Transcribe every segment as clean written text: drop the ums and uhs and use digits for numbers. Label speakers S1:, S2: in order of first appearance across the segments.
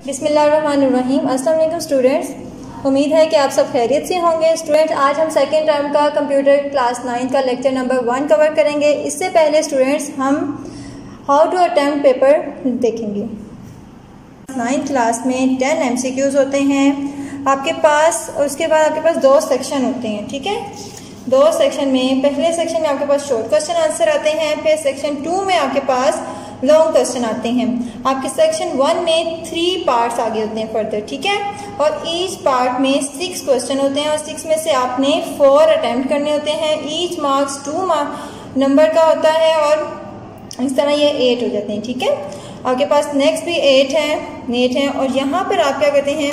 S1: बिस्मिल्लाहिर्रहमानिर्रहीम। अस्सलाम वालेकुम स्टूडेंट्स, उम्मीद है कि आप सब खैरियत से होंगे। स्टूडेंट्स, आज हम सेकेंड टर्म का कंप्यूटर क्लास 9 का लेक्चर नंबर 1 कवर करेंगे। इससे पहले स्टूडेंट्स हम हाउ टू अटेम्प्ट पेपर देखेंगे। 9th क्लास में 10 MCQs होते हैं आपके पास, और उसके बाद आपके पास 2 सेक्शन होते हैं। ठीक है, 2 सेक्शन में पहले सेक्शन में आपके पास शॉर्ट क्वेश्चन आंसर आते हैं, फिर सेक्शन 2 में आपके पास लॉन्ग क्वेश्चन आते हैं। आपके सेक्शन 1 में 3 पार्ट्स आगे होते हैं फर्दर। ठीक है, और ईच पार्ट में 6 क्वेश्चन होते हैं और 6 में से आपने 4 अटेम्प्ट करने होते हैं। ईच मार्क्स 2 नंबर का होता है और इस तरह ये 8 हो जाते हैं। ठीक है, आपके पास नेक्स्ट भी 8 है और यहाँ पर आप क्या करते हैं,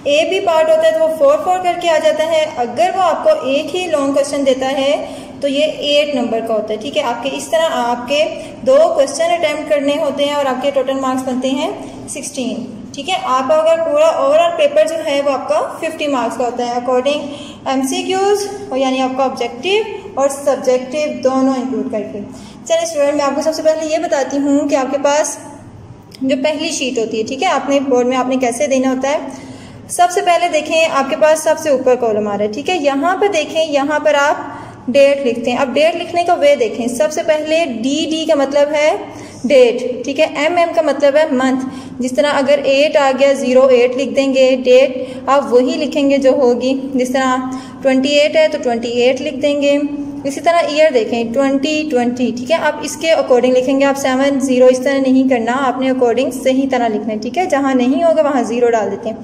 S1: ए बी पार्ट होता है तो वो 4 करके आ जाता है। अगर वो आपको एक ही लॉन्ग क्वेश्चन देता है तो ये 8 नंबर का होता है। ठीक है, आपके इस तरह आपके 2 क्वेश्चन अटेम्प्ट करने होते हैं और आपके टोटल मार्क्स बनते हैं 16। ठीक है, आप अगर पूरा ओवरऑल पेपर जो है वो आपका 50 मार्क्स का होता है अकॉर्डिंग MCQs, और यानी आपका ऑब्जेक्टिव और सब्जेक्टिव दोनों इंक्लूड करके। चलिए स्टूडेंट, मैं आपको सबसे पहले ये बताती हूँ कि आपके पास जो पहली शीट होती है, ठीक है, आपने बोर्ड में आपने कैसे देना होता है। सबसे पहले देखें, आपके पास सबसे ऊपर कॉलम आ रहा है। ठीक है, यहाँ पर देखें, यहाँ पर आप डेट लिखते हैं। अब डेट लिखने का वे देखें। सबसे पहले डी का मतलब है डेट। ठीक है, MM का मतलब है मंथ। जिस तरह अगर 8 आ गया 08 लिख देंगे, डेट आप वही लिखेंगे जो होगी। जिस तरह 28 है तो 28 लिख देंगे। इसी तरह ईयर देखें 2020। ठीक है, आप इसके अकॉर्डिंग लिखेंगे। आप 70 इस तरह नहीं करना, आपने अकॉर्डिंग सही तरह लिखना है। ठीक है, जहाँ नहीं होगा वहाँ 0 डाल देते हैं।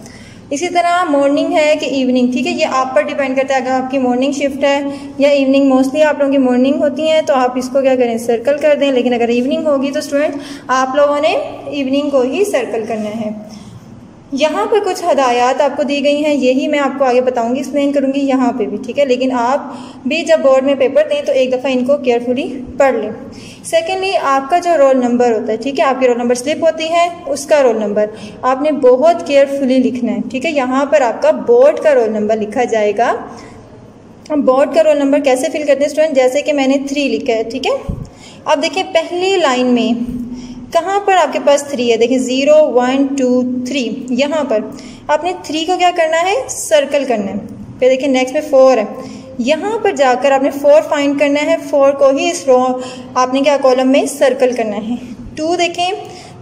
S1: इसी तरह मॉर्निंग है कि इवनिंग, ठीक है, ये आप पर डिपेंड करता है। अगर आपकी मॉर्निंग शिफ्ट है या इवनिंग, मोस्टली आप लोगों की मॉर्निंग होती हैं तो आप इसको क्या करें, सर्कल कर दें। लेकिन अगर इवनिंग होगी तो स्टूडेंट आप लोगों ने इवनिंग को ही सर्कल करना है। यहाँ पर कुछ हदायत आपको दी गई हैं, यही मैं आपको आगे बताऊंगी, एक्सप्लेन करूंगी यहाँ पे भी। ठीक है, लेकिन आप भी जब बोर्ड में पेपर दें तो एक दफ़ा इनको केयरफुली पढ़ लें। सेकेंडली, आपका जो रोल नंबर होता है, ठीक है, आपकी रोल नंबर स्लिप होती है, उसका रोल नंबर आपने बहुत केयरफुली लिखना है। ठीक है, यहाँ पर आपका बोर्ड का रोल नंबर लिखा जाएगा। बोर्ड का रोल नंबर कैसे फिल करते हैं स्टूडेंट, जैसे कि मैंने 3 लिखा है। ठीक है, अब देखिए पहली लाइन में कहाँ पर आपके पास 3 है, देखिए 0 1 2 3, यहाँ पर आपने 3 को क्या करना है, सर्कल करना है। फिर देखिए नेक्स्ट में 4 है, यहाँ पर जाकर आपने 4 फाइंड करना है। 4 को ही इस रो आपने क्या कॉलम में सर्कल करना है। 2 देखें,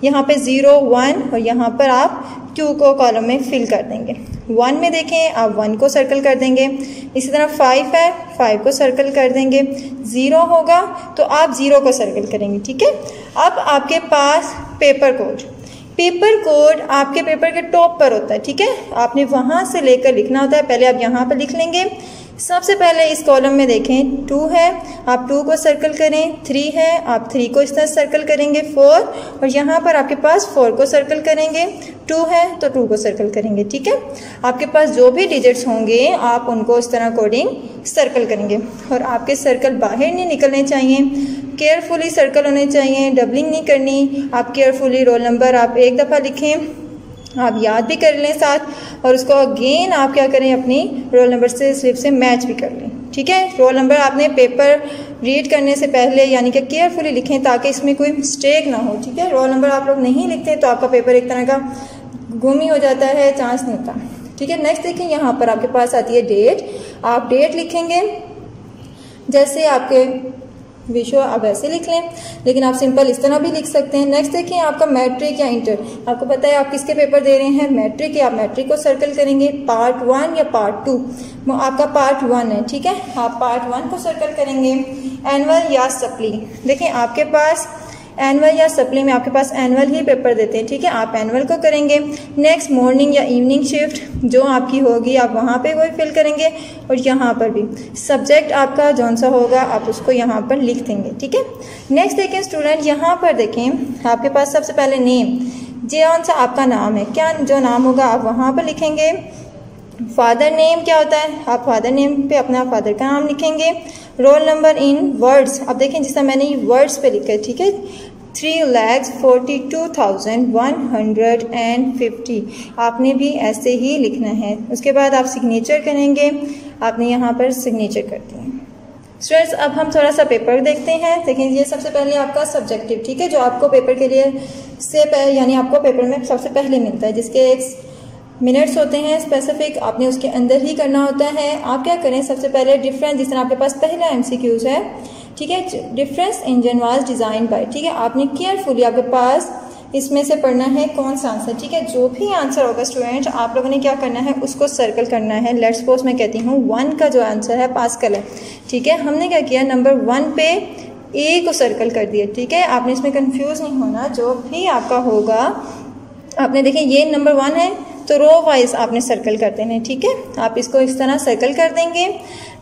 S1: यहाँ पे 0 1 और यहाँ पर आप 2 को कॉलम में फिल कर देंगे। 1 में देखें, आप 1 को सर्कल कर देंगे। इसी तरह 5 है, 5 को सर्कल कर देंगे। 0 होगा तो आप 0 को सर्कल करेंगे। ठीक है, अब आपके पास पेपर कोड आपके पेपर के टॉप पर होता है। ठीक है, आपने वहाँ से लेकर लिखना होता है। पहले आप यहाँ पर लिख लेंगे। सबसे पहले इस कॉलम में देखें 2 है, आप 2 को सर्कल करें। 3 है, आप 3 को इस तरह सर्कल करेंगे। 4 और यहाँ पर आपके पास 4 को सर्कल करेंगे। 2 है तो 2 को सर्कल करेंगे। ठीक है, आपके पास जो भी डिजिट्स होंगे आप उनको इस तरह अकॉर्डिंग सर्कल करेंगे। और आपके सर्कल बाहर नहीं निकलने चाहिए, केयरफुली सर्कल होने चाहिए, डबलिंग नहीं करनी। आप केयरफुली रोल नंबर आप एक दफ़ा लिखें, आप याद भी कर लें साथ, और उसको अगेन आप क्या करें, अपनी रोल नंबर से स्लिप से मैच भी कर लें। ठीक है, रोल नंबर आपने पेपर रीड करने से पहले यानी कि केयरफुली लिखें ताकि इसमें कोई मिस्टेक ना हो। ठीक है, रोल नंबर आप लोग नहीं लिखते तो आपका पेपर एक तरह का गुम ही हो जाता है, चांस नहीं होता। ठीक है, नेक्स्ट देखिए, यहाँ पर आपके पास आती है डेट। आप डेट लिखेंगे जैसे आपके विशो, आप ऐसे लिख लें, लेकिन आप सिंपल इस तरह भी लिख सकते हैं। नेक्स्ट देखिए, आपका मैट्रिक या इंटर, आपको पता है आप किसके पेपर दे रहे हैं, मैट्रिक या, आप मैट्रिक को सर्कल करेंगे। पार्ट 1 या पार्ट 2, आपका पार्ट 1 है। ठीक है, आप पार्ट 1 को सर्कल करेंगे। एनुअल या सप्ली, देखिए आपके पास एनुअल या सप्ली में आपके पास एनुअल ही पेपर देते हैं। ठीक है, आप एनुअल को करेंगे। नेक्स्ट मॉर्निंग या इवनिंग शिफ्ट जो आपकी होगी आप वहाँ पे वही फिल करेंगे, और यहाँ पर भी सब्जेक्ट आपका जौन सा होगा आप उसको यहाँ पर लिख देंगे। ठीक है, नेक्स्ट देखें स्टूडेंट, यहाँ पर देखें आपके पास सबसे पहले नेम, जौन सा आपका नाम है, क्या जो नाम होगा आप वहाँ पर लिखेंगे। फादर नेम क्या होता है, आप फादर नेम पे अपना फादर का नाम लिखेंगे। रोल नंबर इन वर्ड्स, अब देखें जिस तरह मैंने ये वर्ड्स पे लिखा है। ठीक है, 3,42,150 आपने भी ऐसे ही लिखना है। उसके बाद आप सिग्नेचर करेंगे, आपने यहाँ पर सिग्नेचर करते हैं। स्टूडेंट्स अब हम थोड़ा सा पेपर देखते हैं। देखिए ये सबसे पहले आपका सब्जेक्टिव, ठीक है, जो आपको पेपर के लिए से यानी आपको पेपर में सबसे पहले मिलता है, जिसके मिनट्स होते हैं स्पेसिफिक, आपने उसके अंदर ही करना होता है। आप क्या करें, सबसे पहले डिफरेंस, जिस तरह आपके पास पहला MCQs है, ठीक है, difference engine was design by, ठीक है, आपने केयरफुली आपके पास इसमें से पढ़ना है कौन सा आंसर, ठीक है। जो भी आंसर होगा स्टूडेंट आप लोगों ने क्या करना है, उसको सर्कल करना है। लेट्स सपोज मैं कहती हूँ 1 का जो आंसर है पास्कल है, ठीक है। हमने क्या किया, नंबर 1 पे A को सर्कल कर दिया, ठीक है। आपने इसमें कंफ्यूज नहीं होना, जो भी आपका होगा आपने देखिए ये नंबर 1 है तो रो वाइज आपने सर्कल कर देना है, ठीक है। आप इसको इस तरह सर्कल कर देंगे।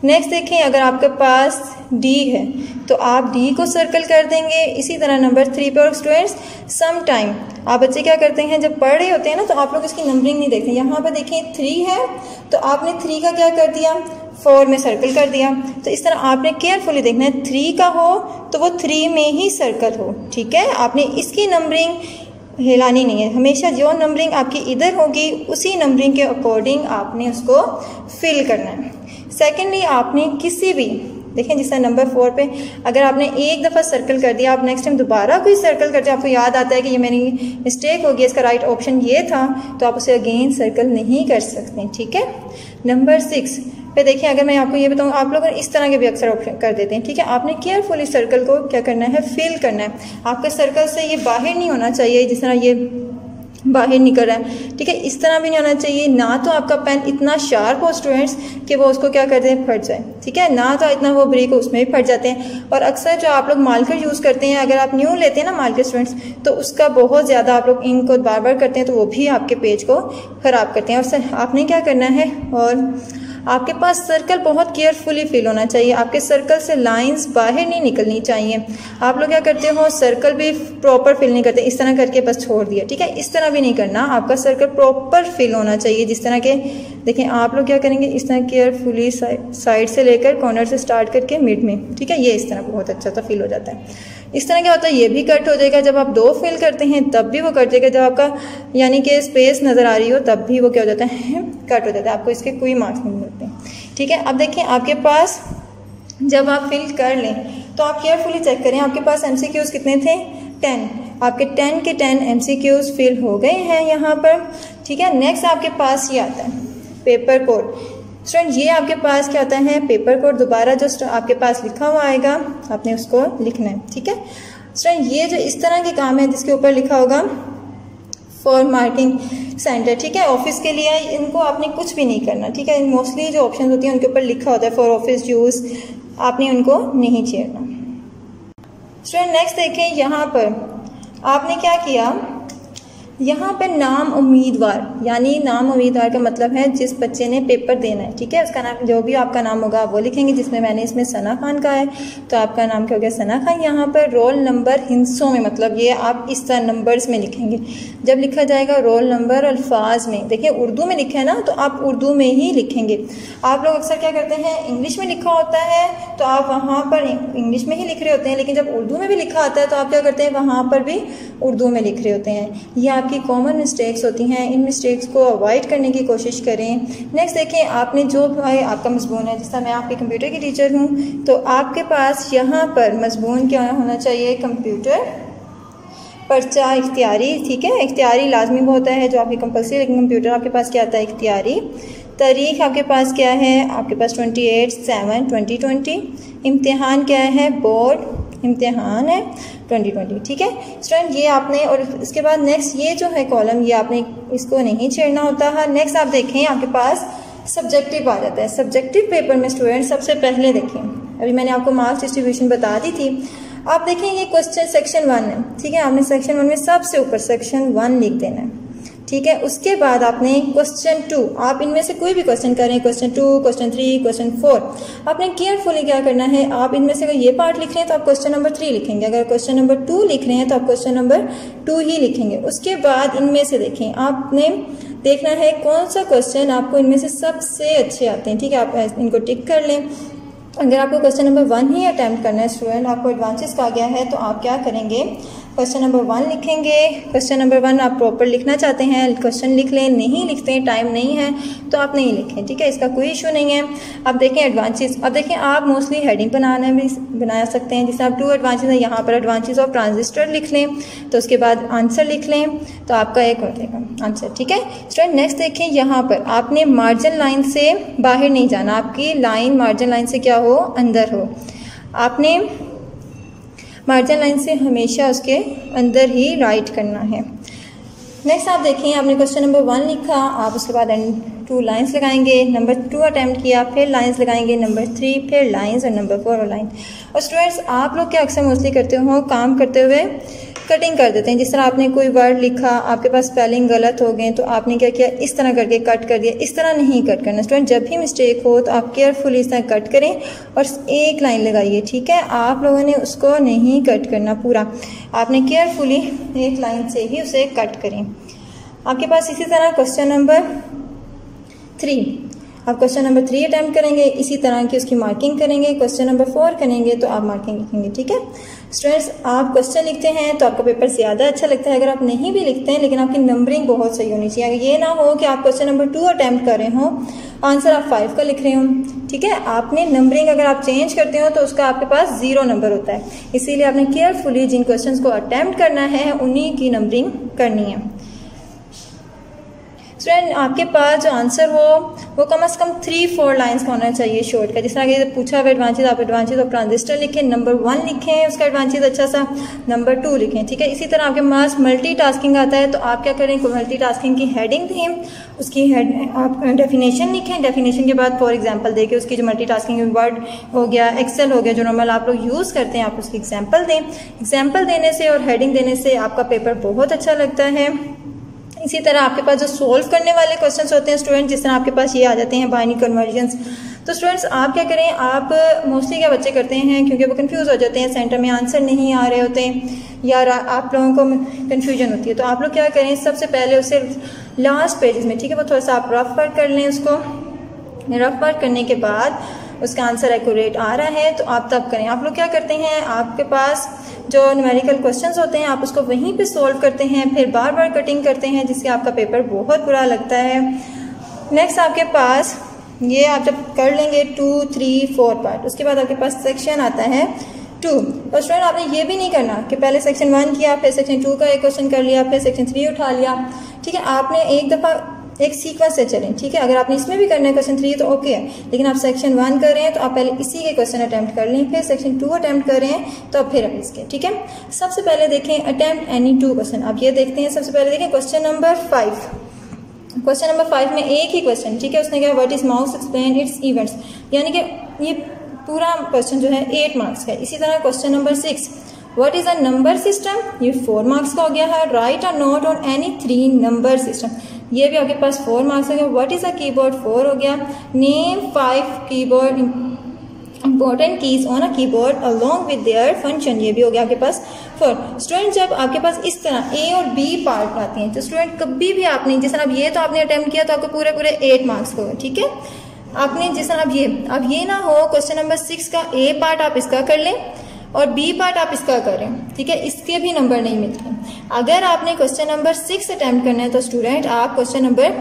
S1: नेक्स्ट देखें, अगर आपके पास D है तो आप D को सर्कल कर देंगे। इसी तरह नंबर 3 पे। और स्टूडेंट्स सम टाइम आप बच्चे क्या करते हैं, जब पढ़ रहे होते हैं ना तो आप लोग इसकी नंबरिंग नहीं देखते। यहाँ पर देखें 3 है तो आपने 3 का क्या कर दिया, 4 में सर्कल कर दिया। तो इस तरह आपने केयरफुली देखना है, 3 का हो तो वो 3 में ही सर्कल हो, ठीक है। आपने इसकी नंबरिंग हिलानी नहीं है, हमेशा जो नंबरिंग आपकी इधर होगी उसी नंबरिंग के अकॉर्डिंग आपने उसको फिल करना है। सेकेंडली आपने किसी भी देखें, जिस तरह नंबर 4 पे अगर आपने एक दफ़ा सर्कल कर दिया, आप नेक्स्ट टाइम दोबारा कोई सर्कल करते हैं, आपको याद आता है कि ये मेरी मिस्टेक होगी, इसका राइट ऑप्शन ये था, तो आप उसे अगेन सर्कल नहीं कर सकते, ठीक है। नंबर 6 पे देखिए, अगर मैं आपको ये बताऊँ, आप लोग इस तरह के भी अक्सर ऑप्शन कर देते हैं, ठीक है। आपने केयरफुली सर्कल को क्या करना है, फिल करना है। आपके सर्कल से ये बाहर नहीं होना चाहिए, जिस तरह ये बाहर निकल रहा है, ठीक है, इस तरह भी नहीं होना चाहिए। ना तो आपका पेन इतना शार्प हो स्टूडेंट्स कि वो उसको क्या करते हैं, फट जाए, ठीक है, ना तो इतना वो ब्रेक हो, उसमें भी फट जाते हैं। और अक्सर जो आप लोग मार्कर यूज़ करते हैं, अगर आप न्यू लेते हैं ना मार्कर स्टूडेंट्स, तो उसका बहुत ज़्यादा आप लोग इंक को बार बार करते हैं, तो वो भी आपके पेज को ख़राब करते हैं। और सर आपने क्या करना है, और आपके पास सर्कल बहुत केयरफुली फिल होना चाहिए। आपके सर्कल से लाइंस बाहर नहीं निकलनी चाहिए। आप लोग क्या करते हो, सर्कल भी प्रॉपर फिल नहीं करते, इस तरह करके बस छोड़ दिया, ठीक है, इस तरह भी नहीं करना। आपका सर्कल प्रॉपर फिल होना चाहिए, जिस तरह के देखें आप लोग क्या करेंगे, इस तरह केयरफुली साइड से लेकर कॉर्नर से स्टार्ट करके मिड में, ठीक है, ये इस तरह बहुत अच्छा सा फिल हो जाता है। इस तरह क्या होता है, ये भी कट हो जाएगा। जब आप 2 फिल करते हैं तब भी वो कट जाएगा। जब आपका यानी कि स्पेस नज़र आ रही हो तब भी वो क्या हो जाता है, कट हो जाता है। आपको इसके कोई मार्क्स नहीं मिलते, ठीक है। अब देखिए आपके पास जब आप फिल कर लें तो आप केयरफुली चेक करें, आपके पास MCQs कितने थे, 10। आपके 10 के 10 MCQs फिल हो गए हैं यहाँ पर, ठीक है। नेक्स्ट आपके पास ये आता है पेपर कोड। स्टूडेंट ये आपके पास क्या होता है, पेपर कोड। दोबारा जो आपके पास लिखा हुआ आएगा आपने उसको लिखना है, ठीक है। स्टूडेंट ये जो इस तरह के काम है जिसके ऊपर लिखा होगा फॉर मार्किंग सेंटर, ठीक है, ऑफिस के लिए, इनको आपने कुछ भी नहीं करना, ठीक है। मोस्टली जो ऑप्शन होती हैं उनके ऊपर लिखा होता है फॉर ऑफिस यूज़, आपने उनको नहीं छेड़ना। स्टूडेंट नेक्स्ट देखें, यहाँ पर आपने क्या किया, यहाँ पे नाम उम्मीदवार, यानी नाम उम्मीदवार का मतलब है जिस बच्चे ने पेपर देना है, ठीक है, उसका नाम, जो भी आपका नाम होगा वो लिखेंगे। जिसमें मैंने इसमें सना खान का है तो आपका नाम क्या हो गया, सना खान। यहाँ पर रोल नंबर हिंसों में, मतलब ये आप इस तरह नंबर्स में लिखेंगे। जब लिखा जाएगा रोल नंबर अल्फाज में, देखिए उर्दू में लिखा है ना तो आप उर्दू में ही लिखेंगे। आप लोग अक्सर क्या करते हैं, इंग्लिश में लिखा होता है तो आप वहाँ पर इंग्लिश में ही लिख रहे होते हैं, लेकिन जब उर्दू में भी लिखा आता है तो आप क्या करते हैं, वहाँ पर भी उर्दू में लिख रहे होते हैं। ये आपकी कॉमन मिस्टेक्स होती हैं, इन मिस्टेक्स को अवॉइड करने की कोशिश करें। नेक्स्ट देखें, आपने जो भाई आपका मजमून है, जिस तरह मैं आपके कंप्यूटर की टीचर हूँ तो आपके पास यहाँ पर मजमून क्या होना चाहिए, कंप्यूटर पर्चा इख्तियारी, ठीक है, इख्तियारी लाजमी होता है जो आपकी कंपल्सरी, लेकिन कंप्यूटर आपके पास क्या आता है, इख्तियारी। तारीख आपके पास क्या है, आपके पास 28/7/2020। इम्तिहान क्या है, बोर्ड इम्तिहान है 2020, ठीक है। स्टूडेंट ये आपने, और इसके बाद नेक्स्ट ये जो है कॉलम, ये आपने इसको नहीं छेड़ना होता है। नेक्स्ट आप देखें आपके पास सब्जेक्टिव आ जाता है। सब्जेक्टिव पेपर में स्टूडेंट सबसे पहले देखें, अभी मैंने आपको मार्क्स डिस्ट्रीब्यूशन बता दी थी। आप देखें ये क्वेश्चन सेक्शन 1 है, ठीक है, आपने सेक्शन 1 में सबसे ऊपर सेक्शन 1 लिख देना है, ठीक है। उसके बाद आपने क्वेश्चन 2, आप इनमें से कोई भी क्वेश्चन करें, क्वेश्चन 2, क्वेश्चन 3, क्वेश्चन 4, आपने केयरफुली क्या करना है, आप इनमें से अगर ये पार्ट लिख रहे हैं तो आप क्वेश्चन नंबर 3 लिखेंगे, अगर क्वेश्चन नंबर 2 लिख रहे हैं तो आप क्वेश्चन नंबर 2 ही लिखेंगे। उसके बाद इनमें से देखें, आपने देखना है कौन सा क्वेश्चन आपको इनमें से सबसे अच्छे आते हैं, ठीक है, आप इनको टिक कर लें। अगर आपको क्वेश्चन नंबर 1 ही अटैम्प्ट करना है स्टूडेंट, आपको एडवांसेस का गया है तो आप क्या करेंगे, क्वेश्चन नंबर 1 लिखेंगे। क्वेश्चन नंबर 1 आप प्रॉपर लिखना चाहते हैं क्वेश्चन लिख लें, नहीं लिखते हैं, टाइम नहीं है तो आप नहीं लिखें, ठीक है, इसका कोई इशू नहीं है। अब देखें एडवांटेज, अब देखें आप मोस्टली हेडिंग बना सकते हैं, जिससे आप 2 एडवांटेज हैं, यहाँ पर एडवांटेज ऑफ ट्रांजिस्टर लिख लें तो उसके बाद आंसर लिख लें तो आपका एक हो जाएगा आंसर, ठीक है। स्टूडेंट नेक्स्ट देखें, यहाँ पर आपने मार्जिन लाइन से बाहर नहीं जाना, आपकी लाइन मार्जिन लाइन से क्या हो, अंदर हो। आपने मार्जिन लाइन से हमेशा उसके अंदर ही राइट करना है। नेक्स्ट आप देखें, आपने क्वेश्चन नंबर 1 लिखा, आप उसके बाद 2 लाइंस लगाएंगे, नंबर 2 अटैम्प्ट किया, फिर लाइंस लगाएंगे, नंबर 3 फिर लाइंस और नंबर 4 और लाइन। और स्टूडेंट्स आप लोग क्या अक्सर मोस्टली करते हो, काम करते हुए कटिंग कर देते हैं। जिस तरह आपने कोई वर्ड लिखा, आपके पास स्पेलिंग गलत हो गए तो आपने क्या किया, इस तरह करके कट कर दिया। इस तरह नहीं कट करना स्टूडेंट, जब भी मिस्टेक हो तो आप केयरफुली इस तरह कट करें और एक लाइन लगाइए, ठीक है। आप लोगों ने उसको नहीं कट करना पूरा, आपने केयरफुली एक लाइन से ही उसे कट करें। आपके पास इसी तरह क्वेश्चन नंबर 3, आप क्वेश्चन नंबर 3 अटैम्प्ट करेंगे, इसी तरह की उसकी मार्किंग करेंगे। क्वेश्चन नंबर 4 करेंगे तो आप मार्किंग लिखेंगे, ठीक है। स्टूडेंट्स आप क्वेश्चन लिखते हैं तो आपका पेपर ज़्यादा अच्छा लगता है। अगर आप नहीं भी लिखते हैं लेकिन आपकी नंबरिंग बहुत सही होनी चाहिए। अगर ये ना हो कि आप क्वेश्चन नंबर 2 अटैम्प्ट कर रहे हो, आंसर आप 5 का लिख रहे हो, ठीक है, आपने नंबरिंग अगर आप चेंज करते हो तो उसका आपके पास 0 नंबर होता है। इसीलिए आपने केयरफुली जिन क्वेश्चन को अटैम्प्ट करना है उन्हीं की नंबरिंग करनी है। स्टूडेंट आपके पास जो आंसर हो वो कम से कम 3-4 लाइंस का होना चाहिए शॉर्ट का। जिस तरह कि पूछा हुआ एडवांटेज, आप एडवांटेज ऑफ ट्रांजिस्टर लिखें, नंबर 1 लिखें, उसका एडवांटेज अच्छा सा, नंबर 2 लिखें, ठीक है। इसी तरह आपके पास मल्टीटास्किंग आता है तो आप क्या करें, मल्टीटास्किंग की हेडिंग दें, उसकी आप डेफिनेशन लिखें, डेफिनेशन के बाद फॉर एग्जांपल देके उसकी जो मल्टीटास्किंग वर्ड हो गया, एक्सेल हो गया, जो नॉर्मल आप लोग यूज़ करते हैं, आप उसकी एग्जाम्पल दें। एग्जाम्पल देने से और हेडिंग देने से आपका पेपर बहुत अच्छा लगता है। इसी तरह आपके पास जो सोल्व करने वाले क्वेश्चंस होते हैं स्टूडेंट, जिस तरह आपके पास ये आ जाते हैं बाइनरी कन्वर्जन्स, तो स्टूडेंट्स आप क्या करें, आप मोस्टली क्या बच्चे करते हैं क्योंकि वो कंफ्यूज हो जाते हैं, सेंटर में आंसर नहीं आ रहे होते या आप लोगों को कन्फ्यूजन होती है, तो आप लोग क्या करें, सबसे पहले उसे लास्ट पेजेस में, ठीक है, वो थोड़ा सा आप रफ वर्क कर लें। उसको रफ वर्क करने के बाद उसका आंसर एक्यूरेट आ रहा है तो आप तब करें। आप लोग क्या करते हैं, आपके पास जो न्यूमेरिकल क्वेश्चंस होते हैं आप उसको वहीं पे सॉल्व करते हैं, फिर बार बार कटिंग करते हैं, जिससे आपका पेपर बहुत बुरा लगता है। नेक्स्ट आपके पास ये आप जब कर लेंगे 2, 3, 4 पार्ट, उसके बाद आपके पास सेक्शन आता है 2। और स्टूडेंट आपने ये भी नहीं करना कि पहले सेक्शन 1 किया, फिर सेक्शन 2 का एक क्वेश्चन कर लिया, फिर सेक्शन 3 उठा लिया, ठीक है। आपने एक दफ़ा एक सीक्वेंस से चलें, ठीक है। अगर आपने इसमें भी करना है क्वेश्चन 3 तो ओके है, लेकिन आप सेक्शन 1 कर रहे हैं तो आप पहले इसी के क्वेश्चन अटैम्प्ट कर लें, फिर सेक्शन 2 अटैम्प्ट कर रहे हैं तो अब फिर आप इसके, ठीक है। सबसे पहले देखें अटैम्प्ट एनी 2 क्वेश्चन। आप ये देखते हैं, सबसे पहले देखें क्वेश्चन नंबर 5। क्वेश्चन नंबर 5 में एक ही क्वेश्चन, ठीक है, उसने कहा what is marks explain it's events, यानी कि ये पूरा क्वेश्चन जो है 8 मार्क्स का है। इसी तरह question number 6 what is a number system, ये 4 मार्क्स का हो गया है। Right a note on any 3 number system, ये भी आपके पास 4 मार्क्स हो गया। व्हाट इज अ कीबोर्ड, 4 हो गया। Name 5 keyboard important keys on a keyboard along with their function, ये भी हो गया आपके पास 4। स्टूडेंट जब आपके पास इस तरह ए और बी पार्ट आते हैं तो स्टूडेंट कभी भी आपने, जिस तरह अब ये तो आपने अटेम्प्ट किया तो आपको पूरे 8 मार्क्स को, ठीक है। आपने जिस तरह अब ये ना हो क्वेश्चन नंबर 6 का ए पार्ट आप इसका कर लें और बी पार्ट आप इसका करें, ठीक है, इसके भी नंबर नहीं मिलते। अगर आपने क्वेश्चन नंबर 6 अटैम्प्ट करना है तो स्टूडेंट आप क्वेश्चन नंबर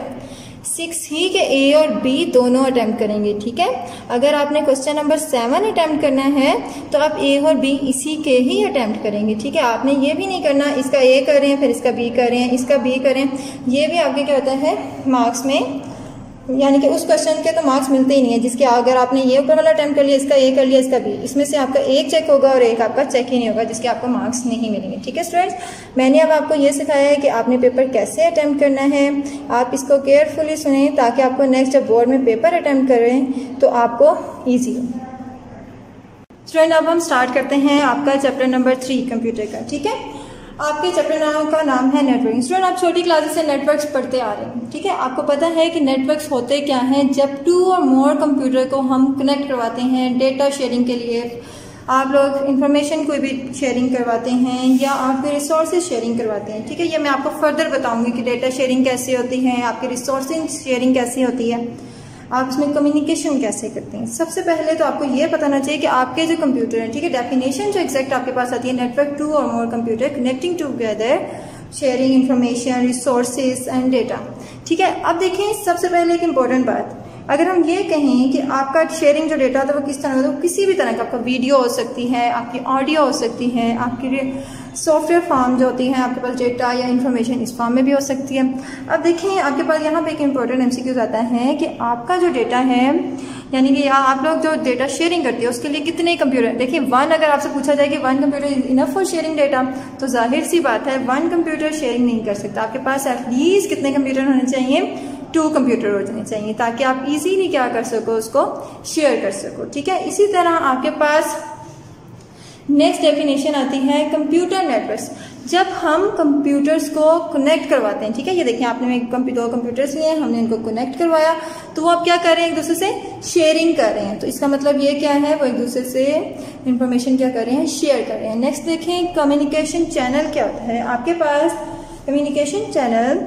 S1: 6 ही के ए और बी दोनों अटैम्प्ट करेंगे, ठीक है। अगर आपने क्वेश्चन नंबर 7 अटैम्प्ट करना है तो आप ए और बी इसी के ही अटैम्प्ट करेंगे, ठीक है। आपने ये भी नहीं करना इसका ए करें फिर इसका बी करें, इसका बी करें, ये भी आपके क्या होता है मार्क्स में, यानी कि उस क्वेश्चन के तो मार्क्स मिलते ही नहीं है। जिसके अगर आपने ये ऊपर वाला अटैम्प्ट कर लिया, इसका ए कर लिया, इसका बी, इसमें से आपका एक चेक होगा और एक आपका चेक ही नहीं होगा, जिसके आपको मार्क्स नहीं मिलेंगे, ठीक है। स्टूडेंट्स मैंने अब आपको ये सिखाया है कि आपने पेपर कैसे अटैम्प्ट करना है। आप इसको केयरफुली सुने ताकि आपको नेक्स्ट जब बोर्ड में पेपर अटैम्प्ट करें तो आपको ईजी हो। स्टूडेंट अब हम स्टार्ट करते हैं आपका चैप्टर नंबर 3 कंप्यूटर का, ठीक है। आपके चैप्टर का नाम है नेटवर्किंग। स्टूडेंट आप छोटी क्लासेस से नेटवर्क्स पढ़ते आ रहे हैं, ठीक है। आपको पता है कि नेटवर्क्स होते क्या हैं, जब 2 और मोर कंप्यूटर को हम कनेक्ट करवाते हैं डेटा शेयरिंग के लिए। आप लोग इंफॉर्मेशन कोई भी शेयरिंग करवाते हैं या आपके रिसोर्सेज शेयरिंग करवाते हैं, ठीक है। ये मैं आपको फर्दर बताऊंगी कि डेटा शेयरिंग कैसे होती है, आपकी रिसोर्सिंग शेयरिंग कैसे होती है। आप इसमें कम्युनिकेशन कैसे करते हैं। सबसे पहले तो आपको ये पता होना चाहिए कि आपके जो कंप्यूटर है, ठीक है, डेफिनेशन जो एग्जैक्ट आपके पास आती है, नेटवर्क टू और more computer connecting together sharing information resources and data. ठीक है, अब देखें सबसे पहले एक इम्पोर्टेंट बात, अगर हम ये कहें कि आपका शेयरिंग जो डेटा होता है वो किस तरह होता है, वो किसी भी तरह का, आपका वीडियो हो सकती है, आपकी ऑडियो हो सकती है, आपकी सॉफ्टवेयर फॉर्म जो होती है आपके पास डेटा या इन्फॉर्मेशन इस फॉर्म में भी हो सकती है। अब देखिए आपके पास यहाँ पे एक इम्पोर्टेंट MCQ आता है कि आपका जो डेटा है, यानी कि आप लोग जो डेटा शेयरिंग करते हो उसके लिए कितने कंप्यूटर, देखिए 1 अगर आपसे पूछा जाए कि 1 computer is enough for sharing data, तो जाहिर सी बात है 1 कंप्यूटर शेयरिंग नहीं कर सकता। आपके पास एटलीस्ट कितने कंप्यूटर होने चाहिए, 2 कंप्यूटर हो जाने चाहिए, ताकि आप इजीली क्या कर सको, उसको शेयर कर सको। ठीक है, इसी तरह आपके पास नेक्स्ट डेफिनेशन आती है कंप्यूटर नेटवर्क्स। जब हम कंप्यूटर्स को कनेक्ट करवाते हैं, ठीक है, ये देखिए आपने 2 कंप्यूटर्स लिए हैं, हमने इनको कनेक्ट करवाया, तो वो आप क्या कर रहे हैं, एक दूसरे से शेयरिंग कर रहे हैं। तो इसका मतलब ये क्या है, वो एक दूसरे से इंफॉर्मेशन क्या कर रहे हैं, शेयर कर रहे हैं। नेक्स्ट देखें कम्युनिकेशन चैनल क्या होता है। आपके पास communication channel,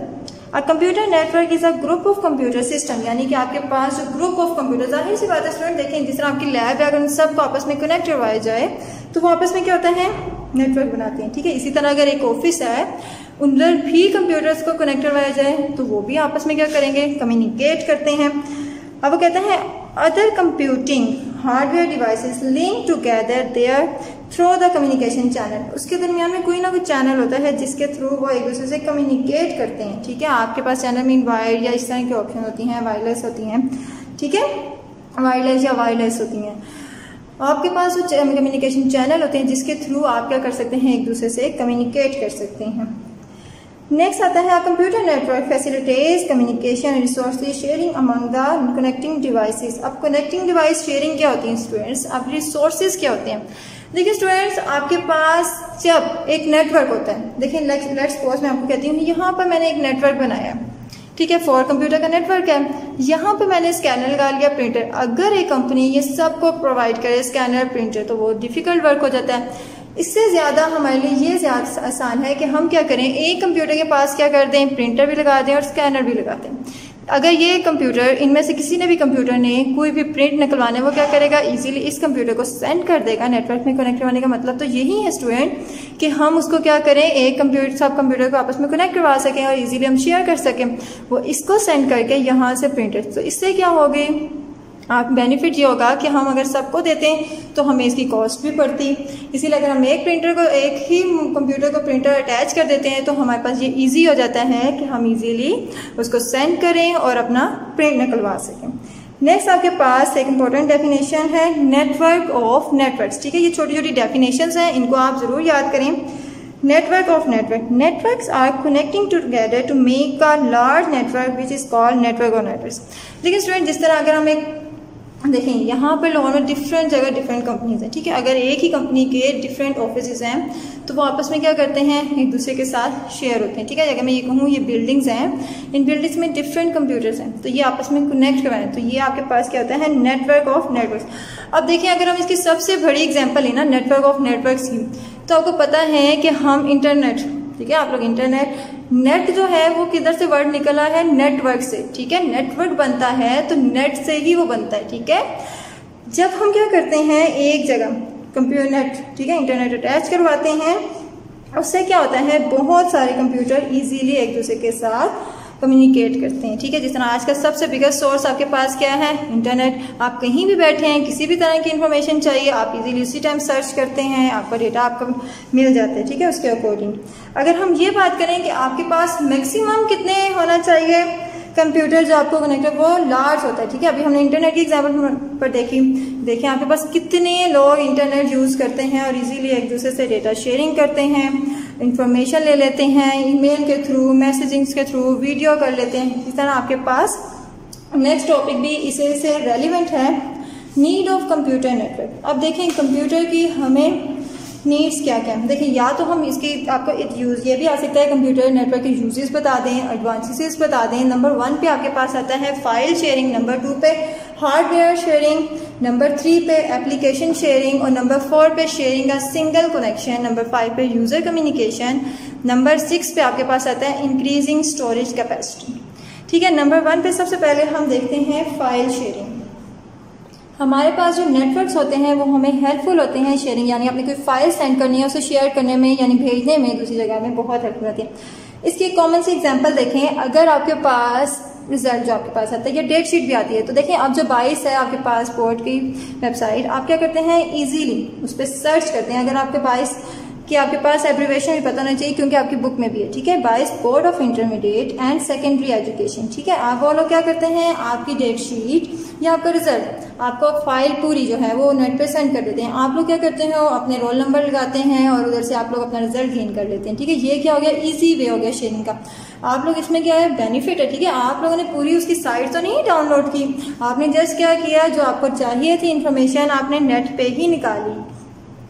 S1: a computer network is a group of computer system, यानी कि आपके पास जो ग्रुप ऑफ कंप्यूटर, जाहिर सी बात है स्टूडेंट, देखें जिस तरह आपकी लैब है, अगर उन सबको आपस में कनेक्ट करवाया जाए तो वो आपस में क्या होता है, नेटवर्क बनाते हैं। ठीक है, इसी तरह अगर एक ऑफिस है, उधर भी कंप्यूटर्स को कनेक्ट करवाया जाए तो वो भी आपस में क्या करेंगे, कम्युनिकेट करते हैं। अब वो कहते हैं other computing hardware devices link together there through the communication channel, उसके दरमियान में कोई ना कोई चैनल होता है जिसके थ्रू वो एक दूसरे से कम्युनिकेट करते हैं। ठीक है, आपके पास चैनल में वायर्ड या इस तरह की ऑप्शन होती हैं, वायरलेस होती हैं, ठीक है, वायरलेस या वायरलेस होती हैं। आपके पास वो कम्युनिकेशन चैनल होते हैं जिसके थ्रू आप क्या कर सकते हैं, एक दूसरे से कम्युनिकेट कर सकते हैं। नेक्स्ट आता है computer network facilitates communication resources sharing among the connecting devices. अब कनेक्टिंग डिवाइस शेयरिंग क्या होती है स्टूडेंट्स, अब रिसोर्सेज क्या होते हैं। देखिए स्टूडेंट्स, आपके पास जब एक नेटवर्क होता है, देखिए लेट्स सपोज मैं आपको कहती हूँ यहाँ पर मैंने एक नेटवर्क बनाया, ठीक है, 4 कंप्यूटर का नेटवर्क है, यहाँ पे मैंने स्कैनर लगा लिया, प्रिंटर। अगर एक कंपनी ये सबको प्रोवाइड करे स्कैनर प्रिंटर तो वो डिफिकल्ट वर्क हो जाता है। इससे ज़्यादा हमारे लिए ये ज़्यादा आसान है कि हम क्या करें, एक कंप्यूटर के पास क्या कर दें, प्रिंटर भी लगा दें और स्कैनर भी लगा दें। अगर ये कंप्यूटर, इनमें से किसी ने भी कंप्यूटर ने कोई भी प्रिंट निकलवाने, वो क्या करेगा, इजीली इस कंप्यूटर को सेंड कर देगा। नेटवर्क में कनेक्ट करवाने का मतलब तो यही है स्टूडेंट कि हम उसको क्या करें, एक कंप्यूटर, सब कंप्यूटर को आपस में कनेक्ट करवा सकें और इजीली हम शेयर कर सकें। वो इसको सेंड करके यहाँ से प्रिंटर, तो इससे क्या हो गई, आप बेनिफिट ये होगा कि हम अगर सबको देते हैं तो हमें इसकी कॉस्ट भी पड़ती, इसीलिए अगर हम एक प्रिंटर को, एक ही कंप्यूटर को प्रिंटर अटैच कर देते हैं तो हमारे पास ये इजी हो जाता है कि हम इजीली उसको सेंड करें और अपना प्रिंट निकलवा सकें। नेक्स्ट आपके पास एक इम्पॉर्टेंट डेफिनेशन है नेटवर्क ऑफ नेटवर्क्स। ठीक है, ये छोटी छोटी डेफिनेशंस हैं, इनको आप जरूर याद करें। Network of network, networks are connecting together to make a large network which is called network of networks. लेकिन स्टूडेंट, जिस तरह अगर हम एक देखें, यहाँ पर लोगों में डिफरेंट जगह डिफरेंट कंपनीज हैं, ठीक है, अगर एक ही कंपनी के डिफरेंट ऑफिसेज हैं तो वो आपस में क्या करते हैं, एक दूसरे के साथ शेयर होते हैं। ठीक है, अगर मैं ये कहूँ ये बिल्डिंग्स हैं, इन बिल्डिंग्स में डिफरेंट कंप्यूटर्स हैं तो ये आपस में कनेक्ट करवाएं, तो ये आपके पास क्या होता है, नेटवर्क ऑफ नेटवर्क्स। अब देखिए, अगर हम इसकी सबसे बड़ी एग्जाम्पल लें ना नेटवर्क ऑफ नेटवर्क्स की, तो आपको पता है कि हम इंटरनेट, ठीक है, आप लोग इंटरनेट, नेट जो है वो किधर से वर्ड निकला है, नेटवर्क से। ठीक है, नेटवर्क बनता है तो नेट से ही वो बनता है। ठीक है, जब हम क्या करते हैं, एक जगह कंप्यूटर नेट, ठीक है, इंटरनेट अटैच करवाते हैं, उससे क्या होता है, बहुत सारे कंप्यूटर इजीली एक दूसरे के साथ कम्युनिकेट करते हैं। ठीक है, जिस तरह आज का सबसे बिगेस्ट सोर्स आपके पास क्या है, इंटरनेट। आप कहीं भी बैठे हैं, किसी भी तरह की इंफॉर्मेशन चाहिए, आप इजीली उसी टाइम सर्च करते हैं, आपका डेटा आपको मिल जाता है। ठीक है, उसके अकॉर्डिंग अगर हम ये बात करें कि आपके पास मैक्सिमम कितने होना चाहिए कंप्यूटर जो आपको कनेक्ट है, वो लार्ज होता है। ठीक है, अभी हमने इंटरनेट की एग्जाम्पल पर देखिए आपके पास कितने लोग इंटरनेट यूज करते हैं और इजीली एक दूसरे से डेटा शेयरिंग करते हैं, इंफॉर्मेशन ले लेते हैं, ईमेल के थ्रू, मैसेजिंग्स के थ्रू, वीडियो कर लेते हैं। इस तरह आपके पास नेक्स्ट टॉपिक भी इसे से रेलिवेंट है, नीड ऑफ कंप्यूटर नेटवर्क। अब देखें कंप्यूटर की हमें नीड्स क्या क्या है। देखिए, या तो हम इसकी आपको यूज ये भी आ सकता है, कंप्यूटर नेटवर्क के यूजेस बता दें, एडवांसेस बता दें। नंबर 1 पे आपके पास आता है फाइल शेयरिंग, नंबर 2 पे हार्डवेयर शेयरिंग, नंबर 3 पे एप्लीकेशन शेयरिंग और नंबर 4 पे sharing a single connection, number 5 पे यूजर कम्युनिकेशन, नंबर 6 पे आपके पास आता है इंक्रीजिंग स्टोरेज कैपेसिटी। ठीक है, नंबर 1 पे सबसे पहले हम देखते हैं फाइल शेयरिंग। हमारे पास जो नेटवर्क्स होते हैं वो हमें हेल्पफुल होते हैं शेयरिंग, यानी आपने कोई फाइल सेंड करनी है उसे शेयर करने में यानी भेजने में दूसरी जगह में बहुत हेल्पफुल होती है। इसकी एक कॉमन सी एग्जांपल देखें, अगर आपके पास रिजल्ट जो आपके पास आता है या डेट शीट भी आती है, तो देखें अब जो 22 है आपके पास बोर्ड की वेबसाइट, आप क्या करते हैं इजीली उस पर सर्च करते हैं। अगर आपके 22 कि आपके पास एब्रीवेशन भी पता होना चाहिए क्योंकि आपकी बुक में भी है, ठीक है, 22 board of intermediate and secondary education, ठीक है। आप वो लोग क्या करते हैं, आपकी डेट शीट या आपका रिजल्ट आपको फाइल पूरी जो है वो नेट पे सेंड कर देते हैं। आप लोग क्या करते हैं, अपने रोल नंबर लगाते हैं और उधर से आप लोग अपना रिजल्ट गेन कर लेते हैं, ठीक है। ये क्या हो गया, इजी वे हो गया शेयरिंग का। आप लोग इसमें क्या है बेनिफिट है, ठीक है। आप लोगों ने पूरी उसकी साइट तो नहीं डाउनलोड की, आपने जस्ट क्या किया, जो आपको चाहिए थी इन्फॉर्मेशन आपने नेट पे ही निकाली,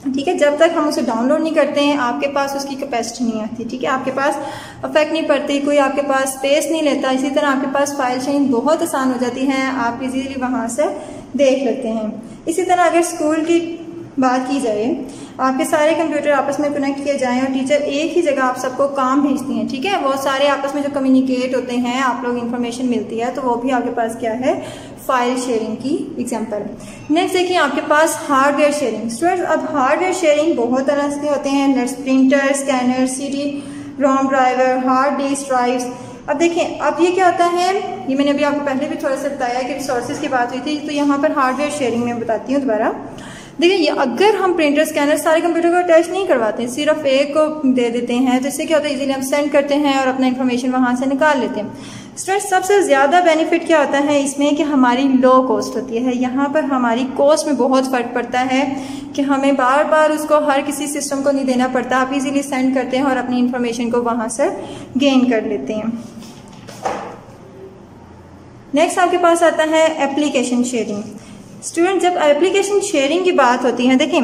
S1: ठीक है। जब तक हम उसे डाउनलोड नहीं करते हैं आपके पास उसकी कैपेसिटी नहीं आती, ठीक है, आपके पास अफेक्ट नहीं पड़ती, कोई आपके पास स्पेस नहीं लेता। इसी तरह आपके पास फाइल शेयरिंग बहुत आसान हो जाती है, आप इजीली वहां से देख लेते हैं। इसी तरह अगर स्कूल की बात की जाए, आपके सारे कंप्यूटर आपस में कनेक्ट किए जाएं और टीचर एक ही जगह आप सबको काम भेजती हैं, ठीक है, बहुत सारे आपस में जो कम्युनिकेट होते हैं, आप लोग इन्फॉर्मेशन मिलती है, तो वो भी आपके पास क्या है, फाइल शेयरिंग की एग्जांपल। नेक्स्ट देखिए आपके पास हार्डवेयर शेयरिंग। स्टूडेंट्स अब हार्डवेयर शेयरिंग बहुत तरह के होते हैं, let's printer, scanner, CD ROM driver, hard disk drives. अब देखिए अब ये क्या होता है, ये मैंने अभी आपको पहले भी थोड़ा सा बताया कि रिसोर्सेज की बात हुई थी, तो यहाँ पर हार्डवेयर शेयरिंग में बताती हूँ दोबारा। देखिए ये अगर हम प्रिंटर स्कैनर सारे कंप्यूटर को अटैच नहीं करवाते, सिर्फ एक को दे देते हैं, तो इससे क्या होता है इजीली हम सेंड करते हैं और अपना इन्फॉर्मेशन वहां से निकाल लेते हैं। स्टूडेंट्स सबसे ज्यादा बेनिफिट क्या होता है इसमें कि हमारी लो कॉस्ट होती है। यहाँ पर हमारी कॉस्ट में बहुत फर्क पड़ता है कि हमें बार बार उसको हर किसी सिस्टम को नहीं देना पड़ता, आप इजीली सेंड करते हैं और अपनी इन्फॉर्मेशन को वहां से गेन कर लेते हैं। नेक्स्ट आपके पास आता है एप्लीकेशन शेयरिंग। स्टूडेंट जब एप्लीकेशन शेयरिंग की बात होती है, देखिए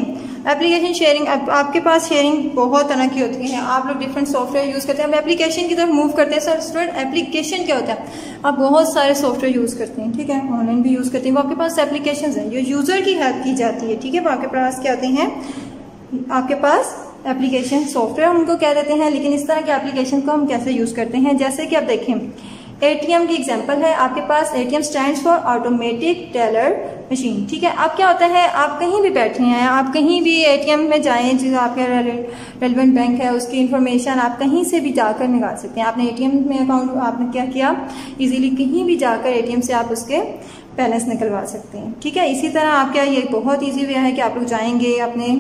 S1: एप्लीकेशन शेयरिंग आपके पास शेयरिंग बहुत तरह की होती है, आप लोग डिफरेंट सॉफ्टवेयर यूज करते हैं। अब एप्लीकेशन की तरफ मूव करते हैं। सर स्टूडेंट एप्लीकेशन क्या होता है, आप बहुत सारे सॉफ्टवेयर यूज करते हैं, ठीक है, ऑनलाइन भी यूज करते हैं, वो आपके पास एप्लीकेशन है जो यूजर की हेल्प की जाती है, ठीक है। वो आपके पास क्या होते हैं, आपके पास एप्लीकेशन सॉफ्टवेयर हम उनको कह देते हैं। लेकिन इस तरह के एप्लीकेशन को हम कैसे यूज करते हैं, जैसे कि आप देखें ATM की एग्जांपल है, आपके पास ATM stands for automatic teller machine, ठीक है। अब क्या होता है, आप कहीं भी बैठे हैं, आप कहीं भी ATM में जाएं, जो आपका रेलिवेंट बैंक है उसकी इन्फॉर्मेशन आप कहीं से भी जाकर निकाल सकते हैं। आपने ATM में अकाउंट आपने क्या किया, इजीली कहीं भी जाकर ATM से आप उसके बैलेंस निकलवा सकते हैं, ठीक है। इसी तरह आप क्या, ये बहुत ईजी वे है कि आप लोग जाएंगे अपने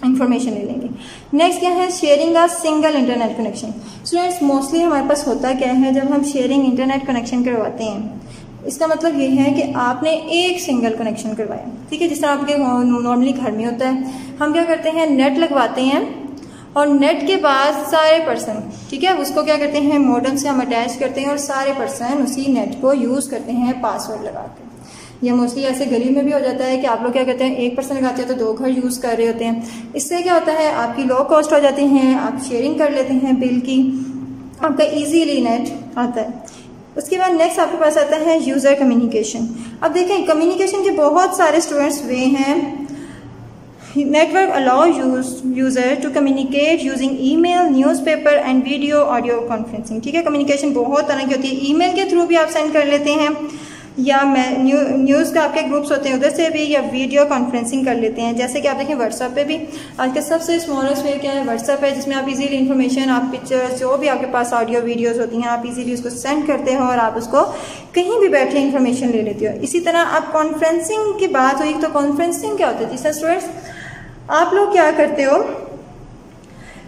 S1: इंफॉर्मेशन ले लेंगे। नेक्स्ट क्या है, sharing a single internet connection. Students mostly हमारे पास होता क्या है, जब हम शेयरिंग इंटरनेट कनेक्शन करवाते हैं, इसका मतलब ये है कि आपने एक सिंगल कनेक्शन करवाया, ठीक है, जिस तरह आपके नॉर्मली घर में होता है। हम क्या करते हैं, नेट लगवाते हैं और नेट के बाद सारे पर्सन, ठीक है, उसको क्या करते हैं, मॉडेम से हम अटैच करते हैं और सारे पर्सन उसी नेट को यूज करते हैं पासवर्ड लगा के। या मोस्टली ऐसे गली में भी हो जाता है कि आप लोग क्या करते हैं, एक पर्सन लगाते हैं तो 2 घर यूज कर रहे होते हैं। इससे क्या होता है, आपकी लो कॉस्ट हो जाती है, आप शेयरिंग कर लेते हैं बिल की, आपका इजीली नेट आता है। उसके बाद नेक्स्ट आपके पास आता है यूजर कम्युनिकेशन। अब देखें कम्युनिकेशन के बहुत सारे स्टूडेंट्स वे हैं। Network allow user to communicate using email, newspaper and video audio conferencing, ठीक है। कम्युनिकेशन बहुत तरह की होती है, ईमेल के थ्रू भी आप सेंड कर लेते हैं, या न्यूज़ का आपके ग्रुप्स होते हैं उधर से भी, या वीडियो कॉन्फ्रेंसिंग कर लेते हैं। जैसे कि आप देखें व्हाट्सएप पे भी आज का सबसे स्मॉलेस्ट वे क्या है, व्हाट्सएप है, जिसमें आप इजीली इन्फॉर्मेशन, आप पिक्चर्स, जो भी आपके पास ऑडियो वीडियोस होती हैं, आप इजीली उसको सेंड करते हो और आप उसको कहीं भी बैठे इन्फॉर्मेशन ले लेते हो। इसी तरह आप कॉन्फ्रेंसिंग की बात हुई, तो कॉन्फ्रेंसिंग क्या होती है, जिससे स्टूडेंट्स आप लोग क्या करते हो,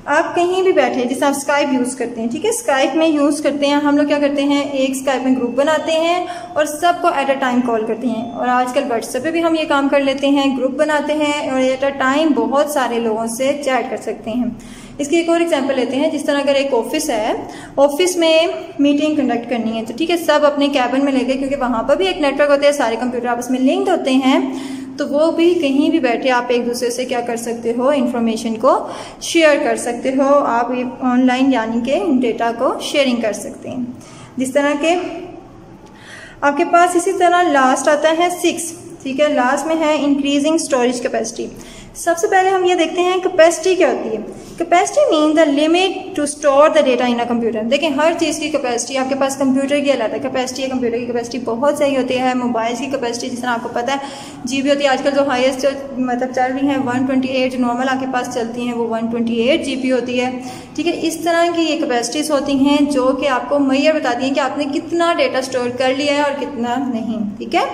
S1: आप कहीं भी बैठे, जैसे आप स्काइप यूज करते हैं, ठीक है, स्काइप में यूज करते हैं, हम लोग क्या करते हैं, एक स्काइप में ग्रुप बनाते हैं और सबको एट अ टाइम कॉल करते हैं। और आजकल व्हाट्सएप पे भी हम ये काम कर लेते हैं, ग्रुप बनाते हैं और एट अ टाइम बहुत सारे लोगों से चैट कर सकते हैं। इसकी एक और एग्जांपल लेते हैं, जिस तरह अगर एक ऑफिस है, ऑफिस में मीटिंग कंडक्ट करनी है, तो ठीक है, सब अपने कैबिन में लेके, क्योंकि वहां पर भी एक नेटवर्क होता है, सारे कंप्यूटर आपस में लिंक्ड होते हैं, तो वो भी कहीं भी बैठे आप एक दूसरे से क्या कर सकते हो, इन्फॉर्मेशन को शेयर कर सकते हो, आप ऑनलाइन यानी कि डेटा को शेयरिंग कर सकते हैं। जिस तरह के आपके पास इसी तरह लास्ट आता है 6, ठीक है, लास्ट में है इंक्रीजिंग स्टोरेज कैपेसिटी। सबसे पहले हम ये देखते हैं कैपेसिटी क्या होती है। Capacity mean the limit to store the data in a computer. देखिए हर चीज़ की कैपेसिटी, आपके पास कंप्यूटर की अलग कैपेसिटी है, कंप्यूटर की कैपेसिटी बहुत सही होती है। मोबाइल की कैपेसिटी जिस तरह आपको पता है GB होती है। आजकल जो हाईएस्ट जो मतलब चल रही है 128, जो नॉर्मल आपके पास चलती हैं वो 128 GB होती है। ठीक है, इस तरह की ये कैपेसिटीज़ होती हैं जो कि आपको मैयर बताती हैं कि आपने कितना डेटा स्टोर कर लिया है और कितना नहीं। ठीक है,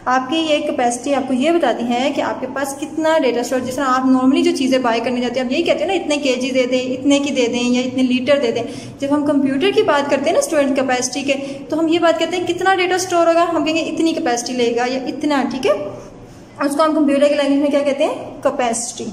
S1: आपकी ये कैपेसिटी आपको ये बताती है कि आपके पास कितना डेटा स्टोर। जिस तरह आप नॉर्मली जो चीज़ें बाय करने जाते हैं, आप यही कहते हैं ना इतने kg दे दें, इतने की दे दें या इतने लीटर दे दें। जब हम कंप्यूटर की बात करते हैं ना स्टोरेज कैपेसिटी के, तो हम ये बात कहते हैं कितना डेटा स्टोर होगा, हम कहेंगे इतनी कैपेसिटी लेगा या इतना। ठीक है, उसको हम कंप्यूटर की लैंग्वेज में क्या कहते हैं, capacity.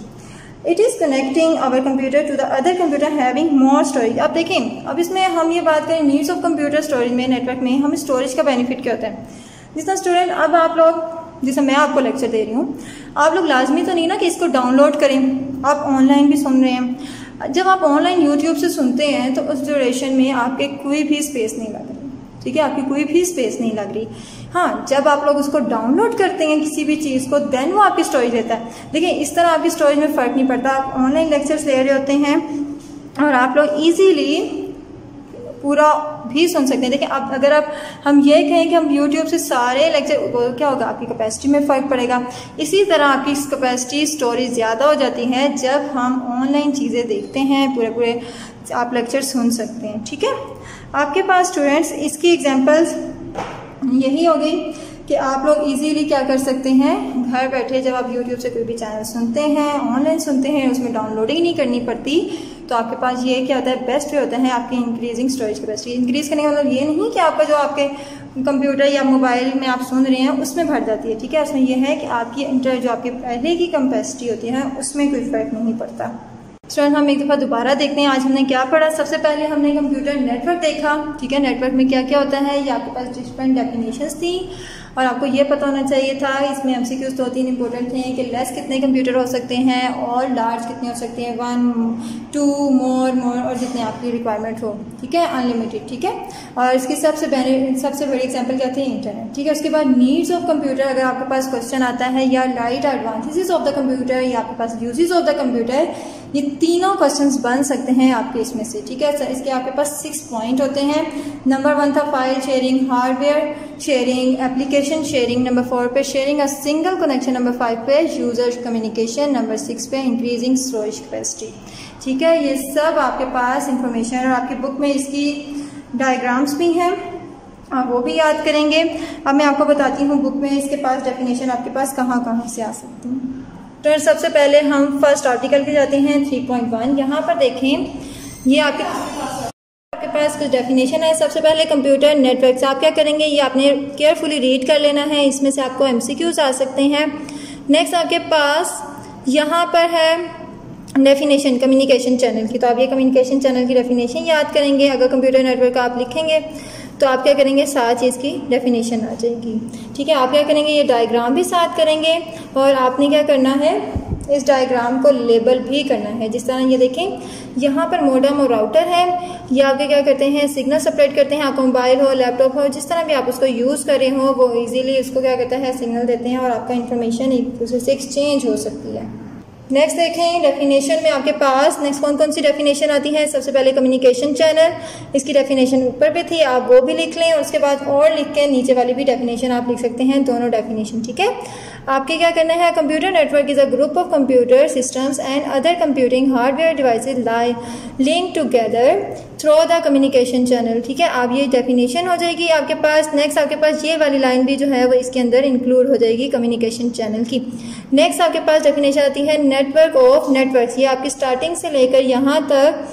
S1: It is connecting our computer to the other computer having more storage. अब देखें, अब इसमें हम ये बात करें नीड्स ऑफ कंप्यूटर स्टोरेज में, नेटवर्क में हमें स्टोरेज का बेनिफिट क्या होता है। जिस तरह स्टूडेंट, अब आप लोग, जैसे मैं आपको लेक्चर दे रही हूँ, आप लोग लाजमी तो नहीं ना कि इसको डाउनलोड करें, आप ऑनलाइन भी सुन रहे हैं। जब आप ऑनलाइन यूट्यूब से सुनते हैं तो उस ड्यूरेशन में आपके कोई भी स्पेस नहीं लग रही। ठीक है, आपकी कोई भी स्पेस नहीं लग रही। हाँ, जब आप लोग उसको डाउनलोड करते हैं किसी भी चीज़ को, देन वो आपकी स्टोरेज लेता है। देखिए इस तरह आपकी स्टोरेज में फ़र्क नहीं पड़ता। आप ऑनलाइन लेक्चर्स ले रहे होते हैं और आप लोग ईजीली पूरा भी सुन सकते हैं। देखिए अब अगर हम ये कहें कि हम YouTube से सारे लेक्चर, क्या होगा, आपकी कैपेसिटी में फ़र्क पड़ेगा। इसी तरह आपकी कैपेसिटी स्टोरेज ज़्यादा हो जाती है जब हम ऑनलाइन चीज़ें देखते हैं, पूरे आप लेक्चर सुन सकते हैं। ठीक है, आपके पास स्टूडेंट्स इसकी एग्जांपल्स यही हो गई कि आप लोग इजीली क्या कर सकते हैं, घर बैठे जब आप YouTube से कोई भी चैनल सुनते हैं, ऑनलाइन सुनते हैं, उसमें डाउनलोडिंग नहीं करनी पड़ती, तो आपके पास ये क्या होता है, बेस्ट वे होता है आपकी इंक्रीजिंग स्टोरेज कैपेसिटी। इंक्रीज करने का मतलब ये नहीं कि आपका जो आपके कंप्यूटर या मोबाइल में आप सुन रहे हैं उसमें भर जाती है। ठीक है, उसमें यह है कि आपकी जो आपकी पहले की कैपेसिटी होती है उसमें कोई फर्क नहीं पड़ता। स्टूडेंट, हम एक दफ़ा दोबारा देखते हैं आज हमने क्या पढ़ा। सबसे पहले हमने कंप्यूटर नेटवर्क देखा। ठीक है, नेटवर्क में क्या क्या होता है, ये आपके पास डिफरेंट डेफिनेशंस थी और आपको ये पता होना चाहिए था। इसमें MCQs 2-3 इंपॉर्टेंट थे कि लेस कितने कंप्यूटर हो सकते हैं और लार्ज कितने हो सकते हैं, 1, 2, मोर और जितने आपकी रिक्वायरमेंट हो। ठीक है, अनलिमिटेड। ठीक है, और इसकी सबसे बड़ी एग्जांपल क्या थी, इंटरनेट। ठीक है, उसके बाद नीड्स ऑफ कंप्यूटर, अगर आपके पास क्वेश्चन आता है, या light advantages of the computer, या आपके पास यूजेस ऑफ द कंप्यूटर, ये तीनों क्वेश्चंस बन सकते हैं आपके इसमें से। ठीक है, इसके आपके पास 6 पॉइंट होते हैं। नंबर 1 था file sharing, hardware sharing, application sharing. Number 4 पे sharing a single connection. Number 5 पे यूजर कम्युनिकेशन। नंबर 6 पे इंक्रीजिंग स्टोरेज कैपेसिटी। ठीक है, ये सब आपके पास इंफॉर्मेशन और आपकी बुक में इसकी डायग्राम्स भी हैं, आप वो भी याद करेंगे। अब मैं आपको बताती हूँ बुक में इसके पास डेफिनेशन आपके पास कहाँ कहाँ से आ सकती हैं। तो सबसे पहले हम फर्स्ट आर्टिकल पे जाते हैं 3.1। यहाँ पर देखें, ये आपके पास कुछ डेफिनेशन है। सबसे पहले कंप्यूटर नेटवर्क, आप क्या करेंगे, ये आपने केयरफुली रीड कर लेना है, इसमें से आपको MCQs आ सकते हैं। नेक्स्ट आपके पास यहाँ पर है डेफिनेशन कम्युनिकेशन चैनल की, तो आप ये कम्युनिकेशन चैनल की डेफिनेशन याद करेंगे। अगर कंप्यूटर नेटवर्क आप लिखेंगे तो आप क्या करेंगे, साथ ही इसकी डेफिनेशन आ जाएगी। ठीक है, आप क्या करेंगे, ये डायग्राम भी साथ करेंगे और आपने क्या करना है, इस डायग्राम को लेबल भी करना है। जिस तरह ये देखें, यहाँ पर मॉडेम और राउटर है, ये आपके क्या करते हैं, सिग्नल सेपरेट करते हैं। आपका मोबाइल हो, लैपटॉप हो, जिस तरह भी आप उसको यूज़ कर रहे हो, वो इजीली इसको क्या करता है, सिग्नल देते हैं और आपका इन्फॉर्मेशन एक दूसरे से एक्सचेंज हो सकती है। नेक्स्ट देखें, डेफिनेशन में आपके पास नेक्स्ट कौन कौन सी डेफिनेशन आती है। सबसे पहले कम्युनिकेशन चैनल, इसकी डेफिनेशन ऊपर पे थी, आप वो भी लिख लें और उसके बाद और लिख के नीचे वाली भी डेफिनेशन आप लिख सकते हैं, दोनों डेफिनेशन। ठीक है, आपके क्या करना है, computer network is a group of computer systems and other computing hardware devices link together through the communication channel. ठीक है, आप ये डेफिनेशन हो जाएगी आपके पास। नेक्स्ट आपके पास ये वाली लाइन भी जो है वो इसके अंदर इंक्लूड हो जाएगी कम्युनिकेशन चैनल की। नेक्स्ट आपके पास डेफिनेशन आती है नेटवर्क ऑफ नेटवर्क्स, ये आपकी स्टार्टिंग से लेकर यहाँ तक,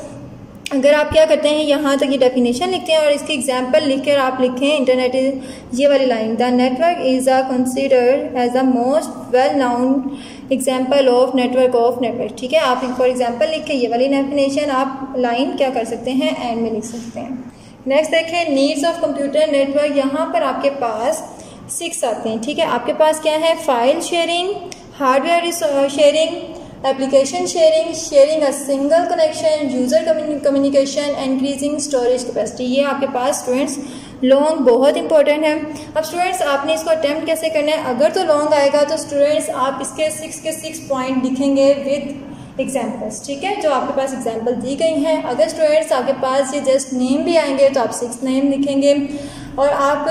S1: अगर आप क्या करते हैं, यहाँ तक ये डेफिनेशन लिखते हैं और इसकी एग्जांपल लिखकर आप लिखें इंटरनेट इज, ये वाली line, the network is a considered as the most well known example of network. ठीक है, आप फॉर एग्जांपल लिख के ये वाली डेफिनेशन आप लाइन क्या कर सकते हैं, एंड में लिख सकते हैं। नेक्स्ट देखें, नीड्स ऑफ कंप्यूटर नेटवर्क, यहाँ पर आपके पास 6 आते हैं। ठीक है, आपके पास क्या है, file sharing, hardware sharing, application sharing, sharing a single connection, user communication, increasing storage capacity. ये आपके पास स्टूडेंट्स लॉन्ग बहुत इंपॉर्टेंट है। अब स्टूडेंट्स आपने इसको अटेम्प्ट कैसे करना है, अगर तो लॉन्ग आएगा तो स्टूडेंट्स आप इसके 6 के 6 पॉइंट लिखेंगे विद एग्जाम्पल्स, ठीक है, जो आपके पास एग्जाम्पल दी गई हैं। अगर स्टूडेंट्स आपके पास ये जस्ट नेम भी आएंगे तो आप 6 नेम लिखेंगे, और आप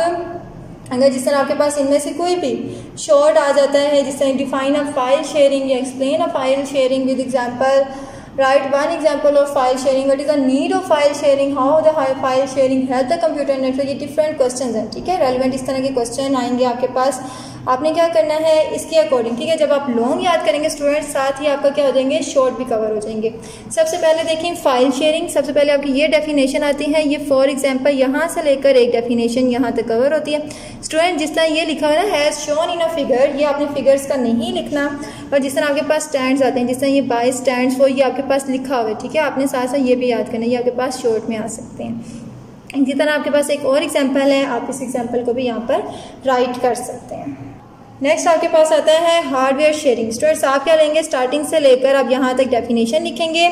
S1: अगर जिस तरह आपके पास इनमें से कोई भी शॉर्ट आ जाता है, जिस तरह डिफाइन अ फाइल शेयरिंग या explain a file sharing with example, write one example of file sharing, what is the need of file sharing, how the file sharing help the computer network, ये different questions हैं, ठीक है, relevant इस तरह के question आएंगे आपके पास। आपने क्या करना है इसके अकॉर्डिंग, ठीक है, जब आप लॉन्ग याद करेंगे स्टूडेंट्स, साथ ही आपका क्या हो जाएंगे, शॉर्ट भी कवर हो जाएंगे। सबसे पहले देखें फाइल शेयरिंग, सबसे पहले आपकी ये डेफिनेशन आती है, ये फॉर एग्जाम्पल यहाँ से लेकर एक डेफिनेशन यहाँ तक कवर होती है। स्टूडेंट जिस तरह ये लिखा हुआ है has shown in a figure, ये आपने फिगर्स का नहीं लिखना, और जिस तरह आपके पास स्टैंड्स आते हैं, जिस तरह ये बाय स्टैंड्स फॉर, ये आपके पास लिखा हुआ है, ठीक है, आपने साथ साथ ये भी याद करना है, ये आपके पास शॉर्ट में आ सकते हैं। इसी तरह आपके पास एक और एग्जाम्पल है, आप इस एग्जाम्पल को भी यहाँ पर राइट कर सकते हैं। नेक्स्ट आपके पास आता है हार्डवेयर शेयरिंग। स्टूडेंट्स आप क्या लेंगे, स्टार्टिंग से लेकर आप यहाँ तक डेफिनेशन लिखेंगे,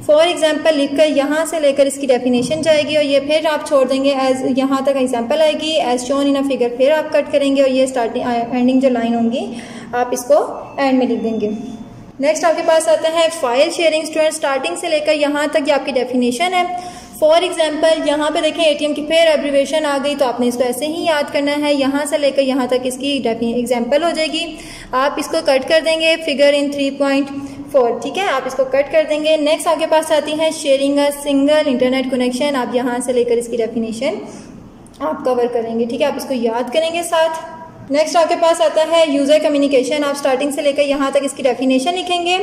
S1: फॉर एग्जाम्पल लिखकर यहाँ से लेकर इसकी डेफिनेशन जाएगी, और ये फिर आप छोड़ देंगे एज, यहाँ तक एग्जाम्पल आएगी as shown in a figure, फिर आप कट करेंगे, और ये स्टार्टिंग एंडिंग जो लाइन होंगी आप इसको एंड में लिख देंगे। नेक्स्ट आपके पास आता है फाइल शेयरिंग। स्टूडेंट स्टार्टिंग से लेकर यहाँ तक ये आपकी डेफिनेशन है। फॉर एग्जाम्पल यहाँ पे देखें एटीएम की फिर एब्रीवेशन आ गई, तो आपने इसको ऐसे ही याद करना है, यहाँ से लेकर यहाँ तक इसकी एग्जाम्पल हो जाएगी, आप इसको कट कर देंगे, फिगर इन 3.4, ठीक है, आप इसको कट कर देंगे। नेक्स्ट आपके पास आती है sharing a single internet connection, आप यहाँ से लेकर इसकी डेफिनेशन आप कवर करेंगे, ठीक है, आप इसको याद करेंगे साथ। नेक्स्ट आपके पास आता है यूज़र कम्युनिकेशन, आप स्टार्टिंग से लेकर यहाँ तक इसकी डेफिनेशन लिखेंगे।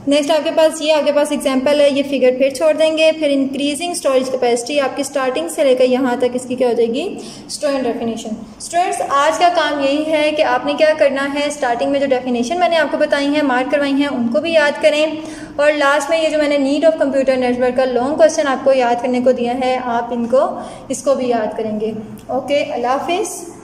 S1: नेक्स्ट आपके पास ये आपके पास एग्जांपल है, ये फिगर फिर छोड़ देंगे, फिर इंक्रीजिंग स्टोरेज कैपेसिटी आपकी स्टार्टिंग से लेकर यहाँ तक इसकी क्या हो जाएगी, स्टूडेंट डेफिनेशन। स्टूडेंट्स आज का काम यही है कि आपने क्या करना है, स्टार्टिंग में जो डेफिनेशन मैंने आपको बताई हैं, मार्क करवाई हैं, उनको भी याद करें, और लास्ट में ये जो मैंने नीड ऑफ कंप्यूटर नेटवर्क का लॉन्ग क्वेश्चन आपको याद करने को दिया है, आप इसको भी याद करेंगे। ओके, अल्लाह हाफिज़।